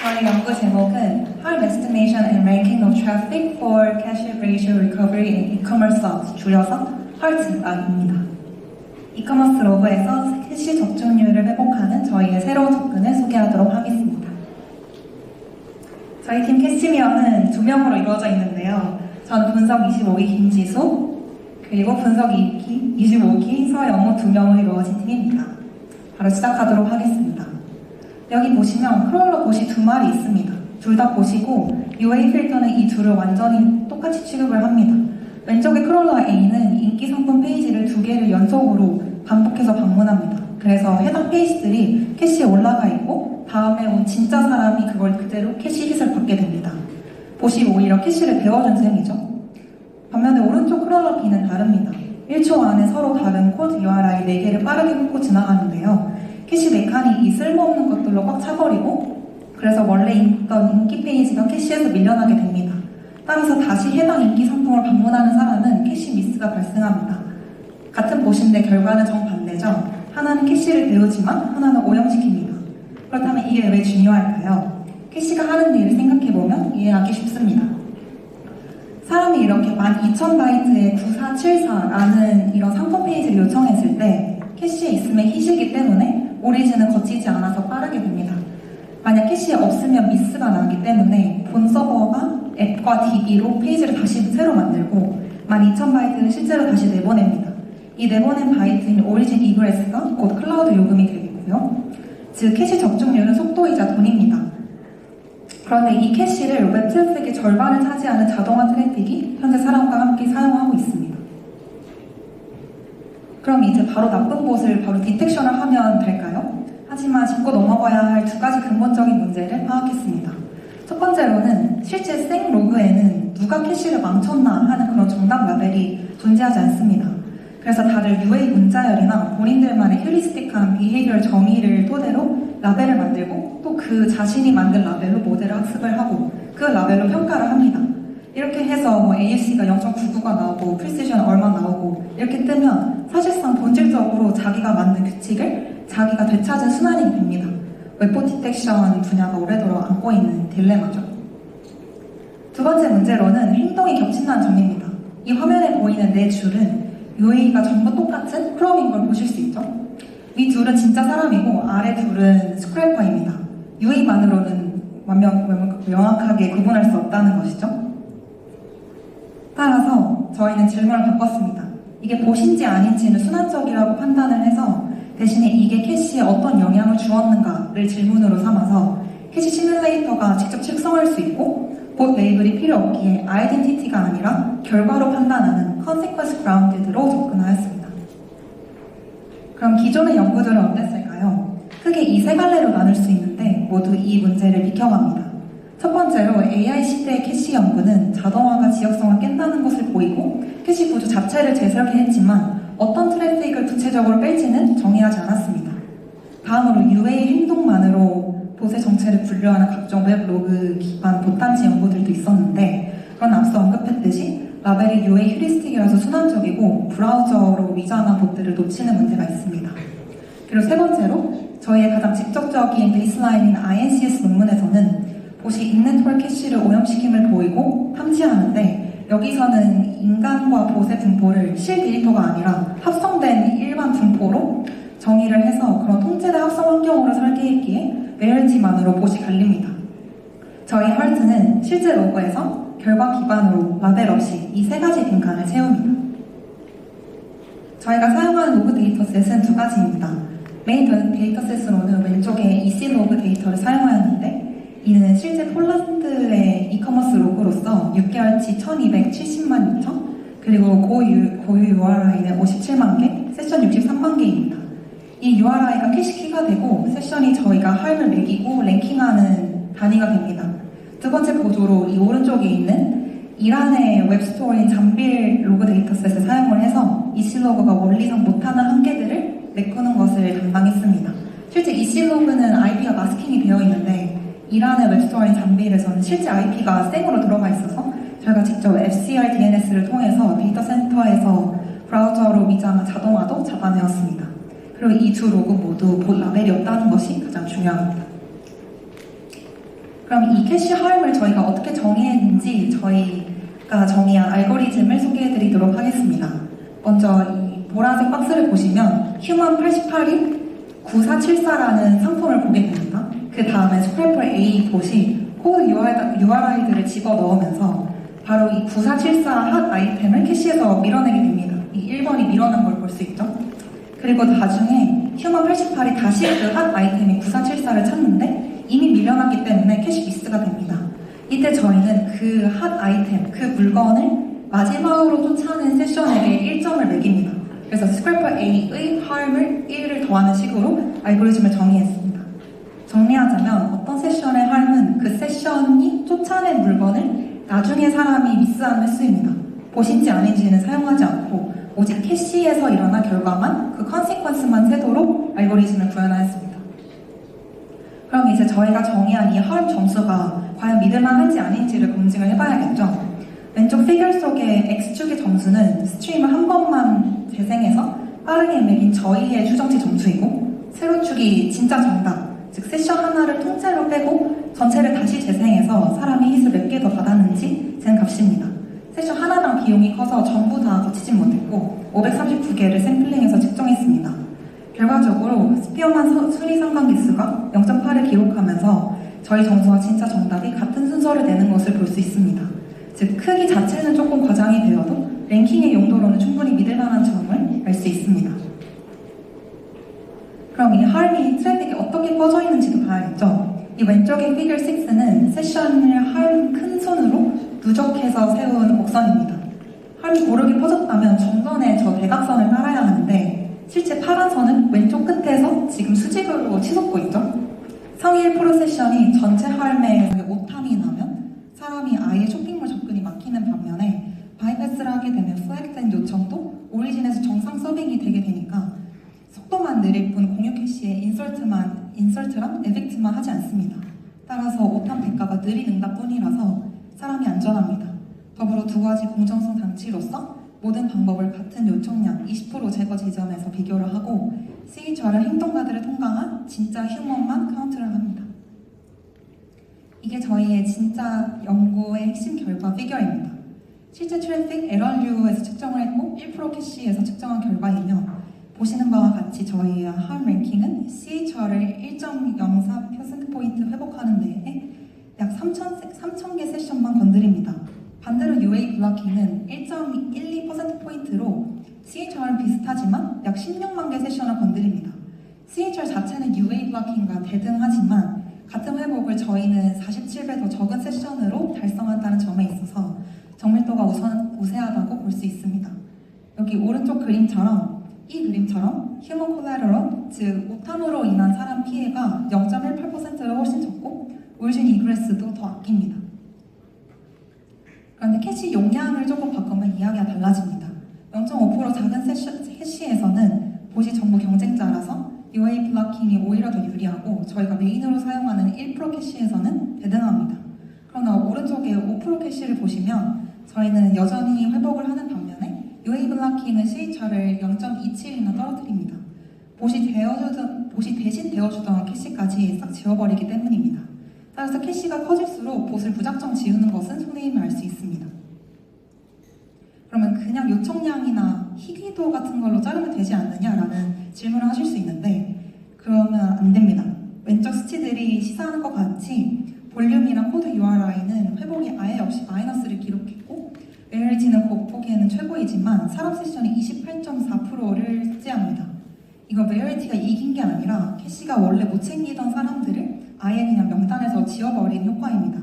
저희 연구 제목은 Hard Estimation and Ranking of Traffic for Cache Ratio Recovery in E-commerce Logs, 줄여서 HART입니다. 이커머스 로그에서 캐시 적중률을 회복하는 저희의 새로운 접근을 소개하도록 하겠습니다. 저희 팀 캐시미어는 2명으로 이루어져 있는데요. 저는 분석 25기 김지수, 그리고 분석 25기 서영호 2명으로 이루어진 팀입니다. 바로 시작하도록 하겠습니다. 여기 보시면 크롤러 봇이 2마리 있습니다. 둘 다 보시고 UA 필터는 이 둘을 완전히 똑같이 취급을 합니다. 왼쪽의 크롤러 A는 인기 상품 페이지를 2개를 연속으로 반복해서 방문합니다. 그래서 해당 페이지들이 캐시에 올라가 있고 다음에 온 진짜 사람이 그걸 그대로 캐시 힛을 받게 됩니다. 봇이 오히려 캐시를 배워준 셈이죠. 반면에 오른쪽 크롤러 B는 다릅니다. 1초 안에 서로 다른 코드 URI 4개를 빠르게 훑고 지나가는데요. 캐시 메카닉이 쓸모없는 것들로 꽉 차버리고 그래서 원래 있던 인기 페이지가 캐시에서 밀려나게 됩니다. 따라서 다시 해당 인기 상품을 방문하는 사람은 캐시 미스가 발생합니다. 같은 봇인데 결과는 정반대죠. 하나는 캐시를 배우지만 하나는 오염시킵니다. 그렇다면 이게 왜 중요할까요? 캐시가 하는 일을 생각해보면 이해하기 쉽습니다. 사람이 이렇게 12,000바이트의 9474라는 이런 상품 페이지를 요청했을 때 캐시에 있으면 희시기 때문에 오리진은 거치지 않아서 빠르게 됩니다. 만약 캐시에 없으면 미스가 나기 때문에 본 서버가 앱과 DB로 페이지를 다시 새로 만들고 12,000바이트를 실제로 다시 내보냅니다. 이 내보낸 바이트인 오리진 이그레스가 곧 클라우드 요금이 되겠고요. 즉 캐시 적중률은 속도이자 돈입니다. 그런데 이 캐시를 웹 트래픽의 절반을 차지하는 자동화 트래픽이 현재 사람과 함께 사용하고 있습니다. 그럼 이제 바로 나쁜 봇을 바로 디텍션을 하면 될까요? 하지만 짚고 넘어가야 할 2가지 근본적인 문제를 파악했습니다. 첫 번째로는 실제 생 로그에는 누가 캐시를 망쳤나 하는 그런 정답 라벨이 존재하지 않습니다. 그래서 다들 UA 문자열이나 본인들만의 휴리스틱한 비헤이비얼 정의를 토대로 라벨을 만들고 또 그 자신이 만든 라벨로 모델을 학습을 하고 그 라벨로 평가를 합니다. 이렇게 해서 뭐 AUC가 0.99가 나오고 프리시전 얼마 나오고 이렇게 뜨면 사실상 본질적으로 자기가 만든 규칙을 자기가 되찾은 순환이 됩니다. 웹봇 디텍션 분야가 오래도록 안고 있는 딜레마죠. 2번째 문제로는 행동이 겹친다는 점입니다. 이 화면에 보이는 4줄은 UA가 전부 똑같은 크롬인 걸 보실 수 있죠. 위 둘은 진짜 사람이고 아래 둘은 스크래퍼입니다. UA만으로는 명확하게 구분할 수 없다는 것이죠. 따라서 저희는 질문을 바꿨습니다. 이게 봇인지 아닌지는 순환적이라고 판단을 해서 대신에 이게 캐시에 어떤 영향을 주었는가를 질문으로 삼아서 캐시 시뮬레이터가 직접 측정할 수 있고 봇 레이블이 필요 없기에 아이덴티티가 아니라 결과로 판단하는 consequence grounded로 접근하였습니다. 그럼 기존의 연구들은 어땠을까요? 크게 이 3갈래로 나눌 수 있는데 모두 이 문제를 비켜갑니다. 첫 번째로 AI 시대의 캐시 연구는 자동화가 지역성을 깬다는 것을 보이고 캐시 구조 자체를 재설계했지만 어떤 트래픽을 구체적으로 뺄지는 정의하지 않았습니다. 다음으로 UA 행동만으로 봇의 정체를 분류하는 각종 웹 로그 기반 봇단지 연구들도 있었는데 그런 앞서 언급했듯이 라벨이 UA 휴리스틱이라서 순환적이고 브라우저로 위장한 봇들을 놓치는 문제가 있습니다. 그리고 3번째로 저희의 가장 직접적인 베이스라인인 INCS 논문에서는 봇이 인네트워크 캐시를 오염시킴을 보이고 탐지하는데 여기서는 인간과 봇의 분포를 실 데이터가 아니라 합성된 일반 분포로 정의를 해서 그런 통제된 합성 환경으로 설계했기에 레얼티만으로 봇이 갈립니다. 저희 헐트는 실제 로그에서 결과 기반으로 라벨 없이 이 3가지 빈칸을 채웁니다. 저희가 사용하는 로그 데이터셋은 2가지입니다. 메인 데이터셋으로는 왼쪽에 EC 로그 데이터를 사용하였는데 이는 실제 폴란드의 이커머스 로그로서 6개월치 1270만 유저 그리고 고유 URI는 57만 개, 세션 63만 개입니다. 이 URI가 캐시키가 되고 세션이 저희가 하임을 매기고 랭킹하는 단위가 됩니다. 2번째 보조로 이 오른쪽에 있는 이란의 웹스토어인 잠빌 로그 데이터셋을 사용을 해서 EC로그가 원리상 못하는 한계들을 메꾸는 것을 담당했습니다. 실제 EC로그는 IP가 마스킹이 되어 있는데 이란의 웹스토어인 잠빌에서는 실제 IP가 생으로 들어가 있어서 저희가 직접 FCR DNS를 통해서 데이터 센터에서 브라우저로 위장한 자동화도 잡아내었습니다. 그리고 이 2 로그 모두 봇 라벨이 없다는 것이 가장 중요합니다. 그럼 이 캐시 하임을 저희가 어떻게 정의했는지 저희가 정의한 알고리즘을 소개해드리도록 하겠습니다. 먼저 이 보라색 박스를 보시면 휴먼 88이 9474라는 상품을 보게 됩니다. 그 다음에 스크래퍼 A 봇이 코드 URI들을 집어넣으면서 바로 이 9474 핫 아이템을 캐시에서 밀어내게 됩니다. 이 1번이 밀어낸 걸 볼 수 있죠. 그리고 나중에 휴먼 88이 다시 그 핫 아이템인 9474를 찾는데 이미 밀려났기 때문에 캐시 미스가 됩니다. 이때 저희는 그 핫 아이템, 그 물건을 마지막으로 쫓아낸 세션에게 1점을 매깁니다. 그래서 스크래퍼 A의 harm을 1을 더하는 식으로 알고리즘을 정의했습니다. 정리하자면 어떤 세션의 harm은 그 세션이 쫓아낸 물건을 나중에 사람이 미스한 횟수입니다. 보신지 아닌지는 사용하지 않고 오직 캐시에서 일어난 결과만 그 컨시퀀스만 세도록 알고리즘을 구현하였습니다. 그럼 이제 저희가 정의한 이 harm 점수가 과연 믿을만한지 아닌지를 검증을 해봐야겠죠. 왼쪽 피겨 속의 X축의 점수는 스트림을 한 번만 재생해서 빠르게 매긴 저희의 추정치 점수이고 세로축이 진짜 정답, 즉 세션 하나를 통째로 빼고 전체를 다시 재생해서 사람이 hit을 몇 개 더 받았는지 재는 값입니다. 세션 하나당 비용이 커서 전부 다 거치진 못했고 539개를 샘플링해서 측정했습니다. 결과적으로 스피어만 수리 상관계수가 0.8을 기록하면서 저희 점수와 진짜 정답이 같은 순서를 내는 것을 볼 수 있습니다. 즉 크기 자체는 조금 과장이 되어도 랭킹의 용도로는 충분히 믿을만한 점을 알 수 있습니다. 그럼 이 harm이 트래픽에 어떻게 퍼져 있는지도 봐야겠죠. 이 왼쪽의 피겨 6는 세션을 harm 큰 손으로 누적해서 세운 곡선입니다. harm이 고르게 퍼졌다면 좀 전에 저 대각선을 따라야 하는데 실제 파란 선은 왼쪽 끝에서 지금 수직으로 치솟고 있죠. 성일 프로세션이 전체 harm에 5탐이 나면 사람이 아예 쇼핑몰 접근이 막히는 반면에 바이패스를 하게 되면 플렉된 요청도 오리진에서 정상 서빙이 되게 되니까 속도만 느릴 뿐 공유 캐시에 인설트랑 에펙트만 하지 않습니다. 따라서 5탐 대가가 느린 응답뿐이라서 사람이 안전합니다. 더불어 두 가지 공정성 장치로서 모든 방법을 같은 요청량 20% 제거 지점에서 비교를 하고 시그니처를 행동가들을 통과한 진짜 휴먼만 카운트를 합니다. 이게 저희의 진짜 연구의 핵심 결과 피겨입니다. 실제 트래픽 LRU에서 측정을 했고 1% 캐시에서 측정한 결과이며 보시는 바와 같이 저희의 harm 랭킹은 CHR을 1.04%포인트 회복하는 데에 약 3,000개 세션만 건드립니다. 반대로 UA 블러킹은 1.12%포인트로 CHR은 비슷하지만 약 16만 개 세션을 건드립니다. CHR 자체는 UA 블러킹과 대등하지만 같은 회복을 저희는 47배 더 적은 세션으로 달성한다는 점에 있어서 정밀도가 우세하다고 볼 수 있습니다. 여기 오른쪽 그림처럼 휴먼 콜라테럴, 즉 오탐으로 인한 사람 피해가 0.18%로 훨씬 적고 오리진 이그레스도 더 아낍니다. 그런데 캐시 용량을 조금 바꾸면 이야기가 달라집니다. 0.5% 작은 캐시에서는 봇이 전부 경쟁자라서 UA 블러킹이 오히려 더 유리하고 저희가 메인으로 사용하는 1% 캐시에서는 대등합니다. 그러나 오른쪽에 5% 캐시를 보시면 저희는 여전히 회복을 하는 반면에 UA 블러킹은 CHR을 0.27이나 떨어뜨립니다. 봇이 대신 되어주던 캐시까지 싹 지워버리기 때문입니다. 따라서 캐시가 커질수록 봇을 무작정 지우는 것은 손해임을 알 수 있습니다. 그러면 그냥 요청량이나 희귀도 같은 걸로 자르면 되지 않느냐라는 질문을 하실 수 있는데 그러면 안 됩니다. 왼쪽 수치들이 시사하는 것 같이 볼륨이랑 코드 URI는 회복이 아예 없이 마이너스를 기록했고 메리티는 보기에는 최고이지만 사람 세션이 28.4%를 삭제합니다. 이거 메리티가 이긴 게 아니라 캐시가 원래 못 챙기던 사람들을 아예 그냥 명단에서 지워버린 효과입니다.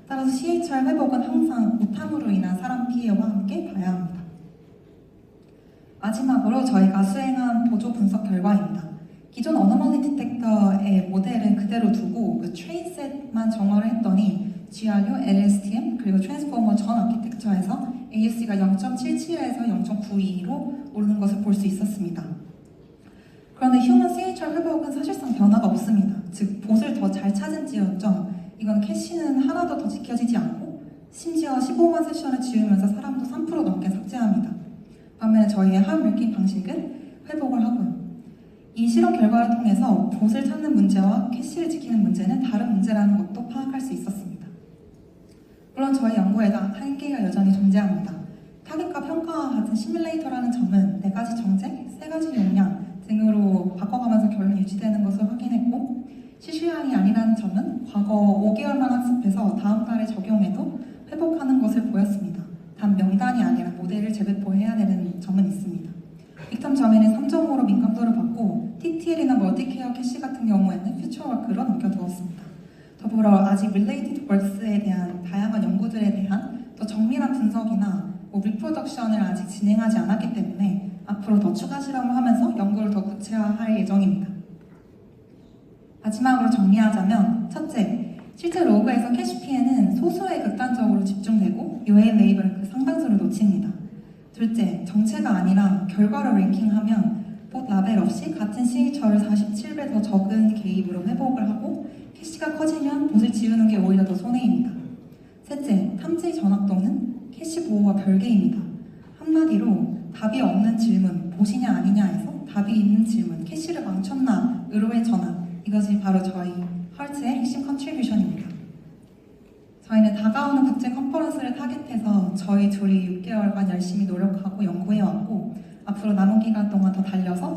따라서 CHR 회복은 항상 오탐으로 인한 사람 피해와 함께 봐야 합니다. 마지막으로 저희가 수행한 보조 분석 결과입니다. 기존 어노멀리 디텍터의 모델은 그대로 두고 그 트레인셋만 정화를 했더니 GRU, LSTM, 그리고 트랜스포머 전 아키텍처에서 AUC가 0.77에서 0.92로 오르는 것을 볼 수 있었습니다. 그런데 휴먼 CHR 회복은 사실상 변화가 없습니다. 즉, 봇을 더 잘 찾은지였죠. 이건 캐시는 하나도 더 지켜지지 않고 심지어 15만 세션을 지우면서 사람도 3% 넘게 삭제합니다. 반면에 저희의 harm 랭킹 방식은 회복을 하고요. 이 실험 결과를 통해서 봇을 찾는 문제와 캐시를 지키는 문제는 다른 문제라는 것도 파악할 수 있었습니다. 물론 저희 연구에도 한계가 여전히 존재합니다. 타겟과 평가와 같은 시뮬레이터라는 점은 4가지 정책, 3가지 용량 등으로 바꿔가면서 결론이 유지되는 것을 확인했고, 실시간이 아니라는 점은 과거 5개월만 학습해서 다음 달에 적용해도 회복하는 것을 보였습니다. 단 명단이 아니라 모델을 재배포해야 되는 점은 있습니다. 빅텀 점에는 3.5로 민감도를 받고 TTL이나 멀티케어 캐시 같은 경우에는 퓨처워크로 넘겨두었습니다. 더불어 아직 related works에 대한 다양한 연구들에 대한 더 정밀한 분석이나 리프로덕션을 아직 진행하지 않았기 때문에 앞으로 더 추가 실험을 하면서 연구를 더 구체화할 예정입니다. 마지막으로 정리하자면, 첫째, 실제 로그에서 캐시피에는 소수에 극단적으로 집중되고 UA 레이블은 그 상당수를 놓칩니다. 둘째, 정체가 아니라 결과를 랭킹하면 봇 라벨 없이 같은 시기처를 47배 더 적은 개입으로 회복을 하고, 캐시가 커지면 봇을 지우는 게 오히려 더 손해입니다. 셋째, 탐지 전학도는 캐시 보호와 별개입니다. 한마디로 답이 없는 질문, 봇이냐 아니냐에서 답이 있는 질문, 캐시를 망쳤나, 의로의 전환, 이것이 바로 저희 헐트의 핵심 컨트리뷰션입니다. 저희는 다가오는 국제 컨퍼런스를 타겟해서 저희 둘이 6개월간 열심히 노력하고 연구해왔고, 앞으로 남은 기간 동안 더 달려서